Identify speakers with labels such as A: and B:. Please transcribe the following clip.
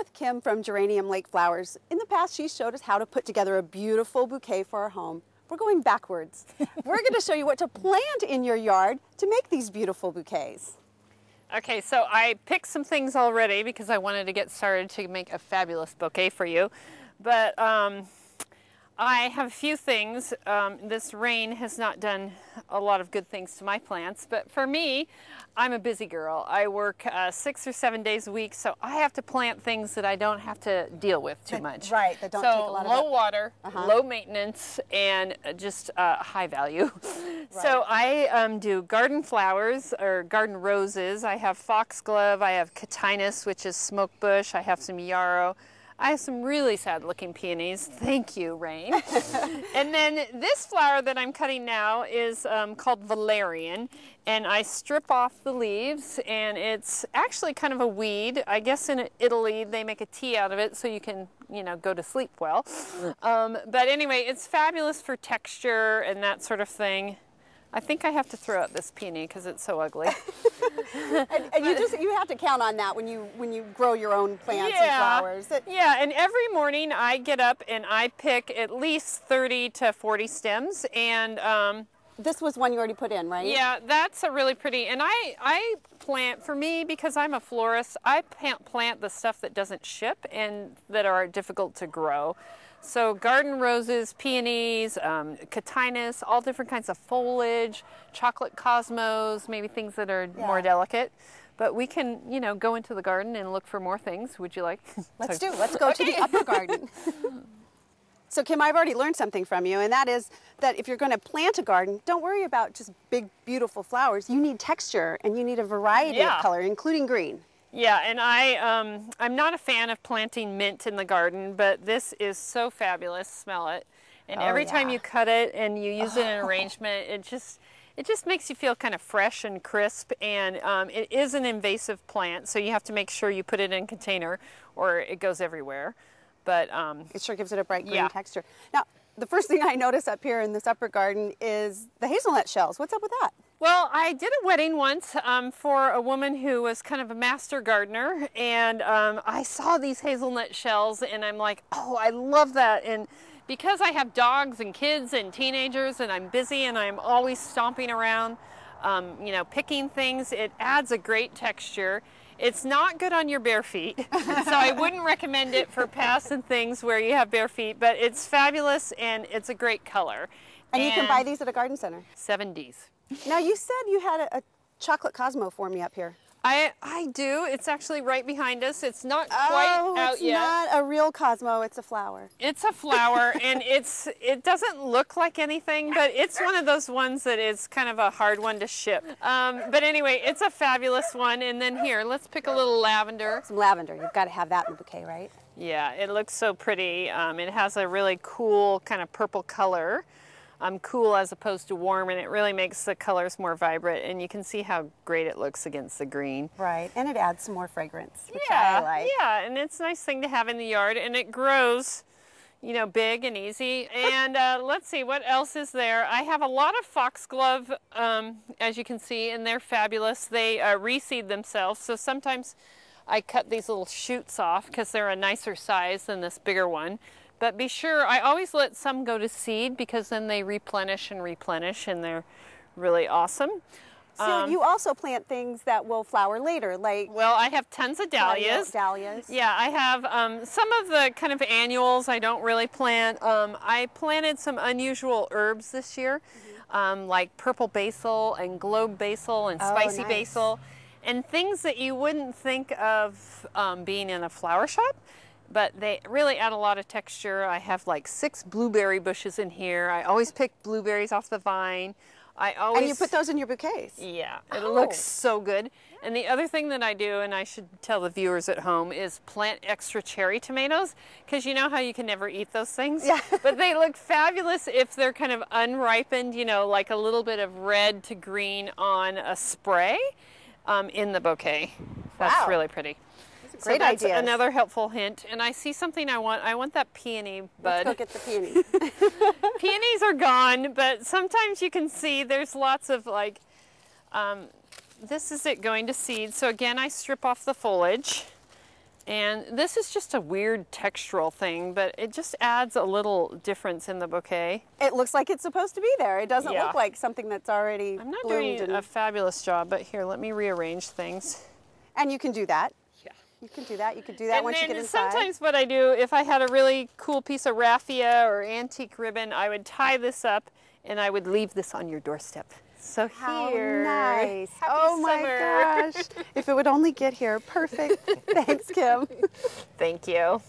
A: with Kim from Geranium Lake Flowers. In the past, she showed us how to put together a beautiful bouquet for our home. We're going backwards. We're going to show you what to plant in your yard to make these beautiful bouquets.
B: Okay, so I picked some things already because I wanted to get started to make a fabulous bouquet for you. But I have a few things. This rain has not done a lot of good things to my plants, but for me, I'm a busy girl. I work 6 or 7 days a week, so I have to plant things that I don't have to deal with too much.
A: Right, that don't take a lot of
B: low water, low maintenance, and just high value. Right. So I do garden flowers or garden roses. I have foxglove, I have cotinus, which is smoke bush, I have some yarrow. I have some really sad looking peonies. Thank you, Rain. And then this flower that I'm cutting now is called valerian, and I strip off the leaves, and it's actually kind of a weed. I guess in Italy they make a tea out of it so you can, you know, go to sleep well. But anyway, it's fabulous for texture and that sort of thing. I think I have to throw out this peony because it's so ugly.
A: and you have to count on that when you grow your own plants and flowers.
B: Yeah, and every morning I get up and I pick at least 30 to 40 stems, and
A: this was one you already put in, right?
B: Yeah, that's a really pretty, and I plant, for me, because I'm a florist, I plant the stuff that doesn't ship and that are difficult to grow. So garden roses, peonies, cotinus, all different kinds of foliage, chocolate cosmos, maybe things that are more delicate. But we can, you know, go into the garden and look for more things. Would you like?
A: Let's go to the upper garden. So Kim, I've already learned something from you, and that is that if you're going to plant a garden, don't worry about just big, beautiful flowers. You need texture, and you need a variety of color, including green.
B: Yeah, and I'm not a fan of planting mint in the garden, but this is so fabulous. Smell it. And every time you cut it and you use it in an arrangement, it just makes you feel kind of fresh and crisp. And it is an invasive plant, so you have to make sure you put it in a container or it goes everywhere. But
A: it sure gives it a bright green texture. Now, the first thing I notice up here in this upper garden is the hazelnut shells. What's up with that?
B: Well, I did a wedding once for a woman who was kind of a master gardener, and I saw these hazelnut shells, and I'm like, oh, I love that. And because I have dogs and kids and teenagers, and I'm busy, and I'm always stomping around, you know, picking things, it adds a great texture. It's not good on your bare feet, so I wouldn't recommend it for paths and things where you have bare feet, but it's fabulous, and it's a great color.
A: And you can buy these at a garden center?
B: 70s.
A: Now, you said you had a chocolate cosmo for me up here.
B: I do. It's actually right behind us. It's not quite out yet.
A: It's not a real cosmo. It's a flower.
B: It's a flower, and it doesn't look like anything, but it's one of those ones that is kind of a hard one to ship. But anyway, it's a fabulous one. And then here, let's pick a little lavender.
A: Some lavender. You've got to have that in the bouquet, right?
B: Yeah, it looks so pretty. It has a really cool kind of purple color. Cool as opposed to warm, and it really makes the colors more vibrant, and you can see how great it looks against the green.
A: Right, and it adds some more fragrance, which I like.
B: Yeah, and it's a nice thing to have in the yard, and it grows, you know, big and easy. And let's see, what else is there? I have a lot of foxglove, as you can see, and they're fabulous. They reseed themselves, so sometimes I cut these little shoots off because they're a nicer size than this bigger one. But be sure, I always let some go to seed because then they replenish, and they're really awesome.
A: So you also plant things that will flower later, like...
B: Well, I have tons of dahlias. Yeah, I have some of the kind of annuals I don't really plant. I planted some unusual herbs this year, like purple basil and globe basil and spicy basil, and things that you wouldn't think of being in a flower shop. But they really add a lot of texture. I have like 6 blueberry bushes in here. I always pick blueberries off the vine. And
A: you put those in your bouquets?
B: Yeah, it looks so good. And the other thing that I do, and I should tell the viewers at home, is plant extra cherry tomatoes, because you know how you can never eat those things?
A: Yeah.
B: But they look fabulous if they're kind of unripened, you know, like a little bit of red to green on a spray in the bouquet. That's really pretty.
A: Great idea.
B: That's another helpful hint. And I see something I want. I want that peony bud.
A: Let's go get the peony.
B: Peonies are gone, but sometimes you can see there's lots of like, this is it going to seed. So again, I strip off the foliage. And this is just a weird textural thing, but it just adds a little difference in the bouquet.
A: It looks like it's supposed to be there. It doesn't
B: Yeah.
A: look like something that's already
B: I'm not
A: bloomed.
B: doing a fabulous job, but here, let me rearrange things.
A: And you can do that.
B: Yeah.
A: You can do that. You can do that once you get inside.
B: Sometimes what I do, if I had a really cool piece of raffia or antique ribbon, I would tie this up and I would leave this on your doorstep. So
A: How
B: here.
A: nice.
B: Happy
A: oh my
B: summer.
A: gosh. If it would only get here. Perfect. Thanks, Kim.
B: Thank you.